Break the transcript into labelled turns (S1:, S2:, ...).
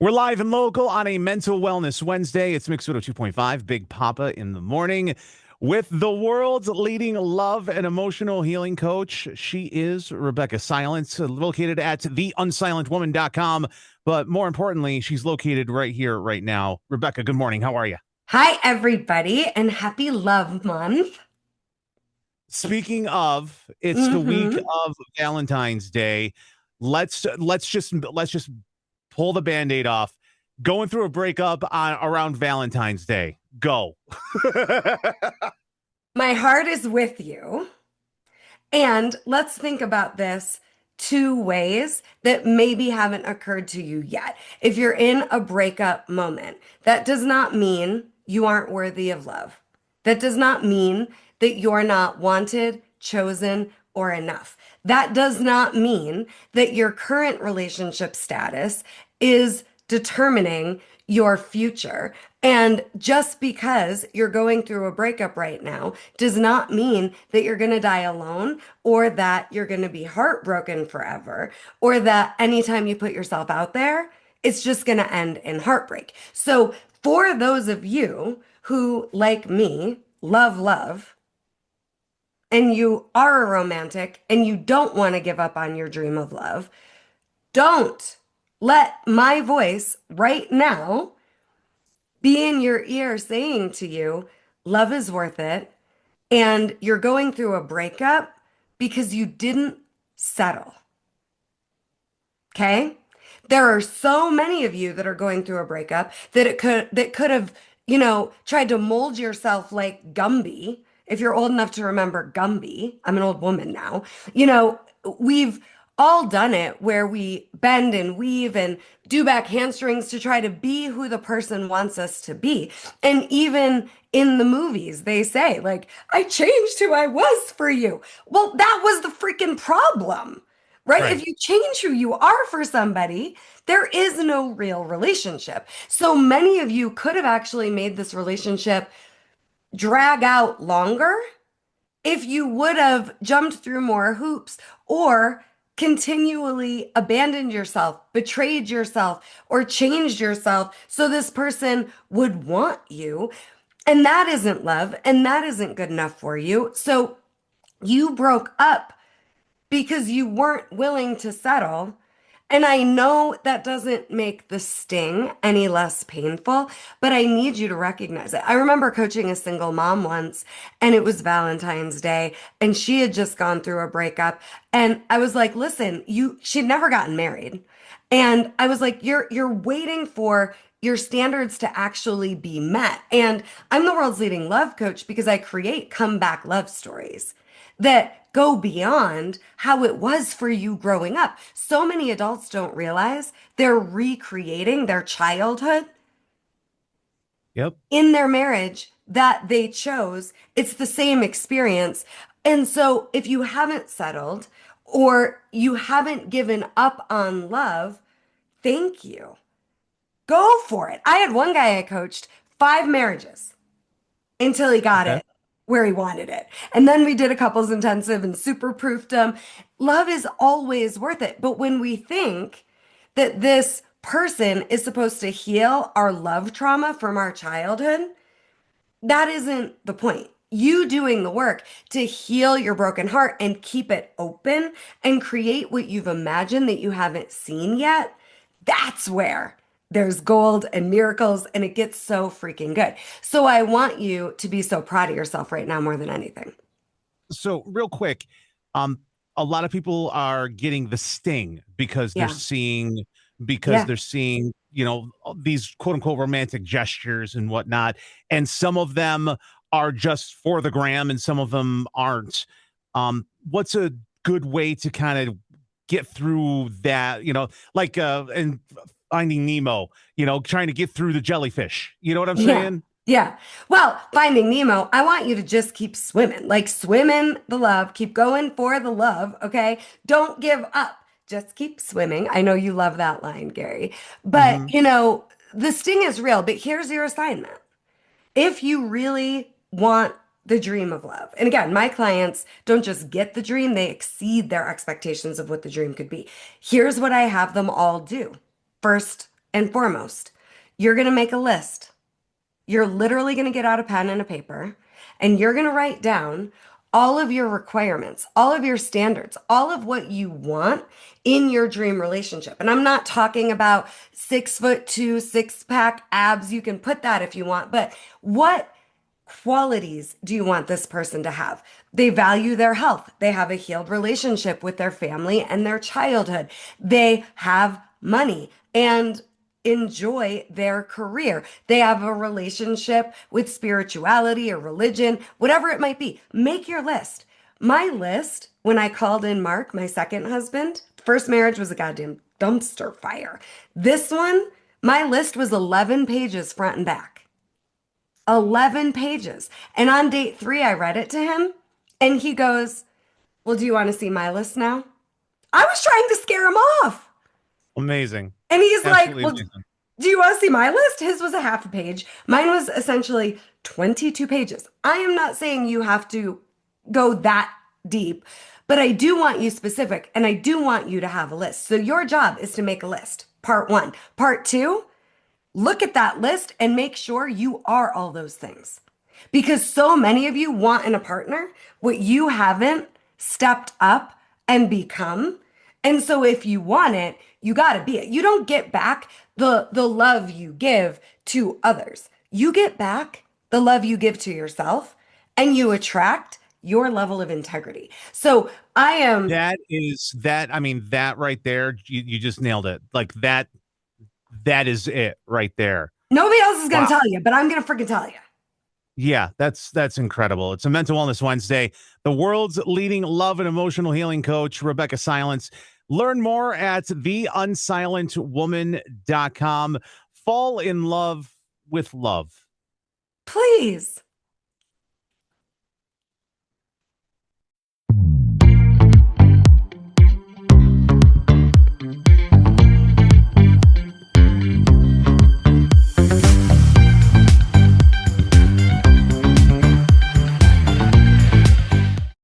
S1: We're live and local on a Mental Wellness Wednesday. It's Mix 2.5, Big Papa in the morning with the world's leading love and emotional healing coach. She is Rebeccah Silence, located at theunsilentwoman.com. But more importantly, she's located right here, right now. Rebeccah, good morning. How are you?
S2: Hi, everybody, and happy Love Month.
S1: Speaking of, it's the week
S2: hmm
S1: of Valentine's Day. Let's just pull the Band-Aid off. Going through a breakup on around Valentine's Day. Go.
S2: My heart is with you. And let's think about this two ways that maybe haven't occurred to you yet. If you're in a breakup moment, that does not mean you aren't worthy of love. That does not mean that you're not wanted, chosen, or enough. That does not mean that your current relationship status is determining your future. And just because you're going through a breakup right now does not mean that you're going to die alone or that you're going to be heartbroken forever or that anytime you put yourself out there, it's just going to end in heartbreak. So, for those of you who, like me, love love, and you are a romantic and you don't want to give up on your dream of love, don't let my voice right now be in your ear saying to you, love is worth it. And you're going through a breakup because you didn't settle. Okay? There are so many of you that are going through a breakup that could have, tried to mold yourself like Gumby. If you're old enough to remember Gumby, I'm an old woman now. We've all done it where we bend and weave and do back hamstrings to try to be who the person wants us to be. And even in the movies, they say, like, I changed who I was for you. Well, that was the freaking problem. Right?
S1: Right.
S2: If you change who you are for somebody, there is no real relationship. So many of you could have actually made this relationship drag out longer if you would have jumped through more hoops or continually abandoned yourself, betrayed yourself, or changed yourself so this person would want you. And that isn't love, and that isn't good enough for you. So you broke up because you weren't willing to settle. And I know that doesn't make the sting any less painful, but I need you to recognize it. I remember coaching a single mom once, and it was Valentine's Day, and she had just gone through a breakup. And I was like, listen, she'd never gotten married. And I was like, you're waiting for your standards to actually be met. And I'm the world's leading love coach because I create comeback love stories that go beyond how it was for you growing up. So many adults don't realize they're recreating their childhood
S1: Yep.
S2: in their marriage that they chose. It's the same experience. And so if you haven't settled or you haven't given up on love, thank you. Go for it. I had one guy I coached 5 marriages until he got
S1: Okay.
S2: it where he wanted it. And then we did a couples intensive and super proofed him. Love is always worth it. But when we think that this person is supposed to heal our love trauma from our childhood, that isn't the point. You doing the work to heal your broken heart and keep it open and create what you've imagined that you haven't seen yet, that's where there's gold and miracles and it gets so freaking good. So I want you to be so proud of yourself right now more than anything.
S1: So real quick, um, a lot of people are getting the sting because they're
S2: Yeah.
S1: seeing because
S2: Yeah.
S1: they're seeing, these quote unquote romantic gestures and whatnot. And some of them are just for the gram and some of them aren't. What's a good way to kind of get through that, like and Finding Nemo, trying to get through the jellyfish. You know what I'm
S2: Yeah.
S1: saying?
S2: Yeah. Well, Finding Nemo, I want you to just keep swimming. Like swim in the love, keep going for the love, okay? Don't give up. Just keep swimming. I know you love that line, Gary. But,
S1: Hmm.
S2: the sting is real, but here's your assignment. If you really want the dream of love, and again, my clients don't just get the dream, they exceed their expectations of what the dream could be. Here's what I have them all do. First and foremost, you're going to make a list. You're literally going to get out a pen and a paper and you're going to write down all of your requirements, all of your standards, all of what you want in your dream relationship. And I'm not talking about 6'2", six pack abs. You can put that if you want, but what qualities do you want this person to have? They value their health. They have a healed relationship with their family and their childhood. They have money and enjoy their career. They have a relationship with spirituality or religion, whatever it might be. Make your list. My list, when I called in Mark, my second husband, first marriage was a goddamn dumpster fire. This one, my list was 11 pages front and back. 11 pages. And on date 3, I read it to him and he goes, well, do you want to see my list now? I was trying to scare him off.
S1: Amazing.
S2: And he's like,
S1: Absolutely
S2: well,
S1: amazing.
S2: do you want to see my list? His was a half a page. Mine was essentially 22 pages. I am not saying you have to go that deep, but I do want you specific and I do want you to have a list. So your job is to make a list. Part 1. Part 2, look at that list and make sure you are all those things. Because so many of you want in a partner what you haven't stepped up and become. And so if you want it, you got to be it. You don't get back the love you give to others. You get back the love you give to yourself and you attract your level of integrity. So I am.
S1: I mean, that right there, you just nailed it. Like that is it right there.
S2: Nobody else is going to
S1: Wow.
S2: tell you, but I'm going to freaking tell you.
S1: Yeah, that's incredible. It's a Mental Wellness Wednesday. The world's leading love and emotional healing coach, Rebeccah Silence. Learn more at theunsilentwoman.com. Fall in love with love.
S2: Please.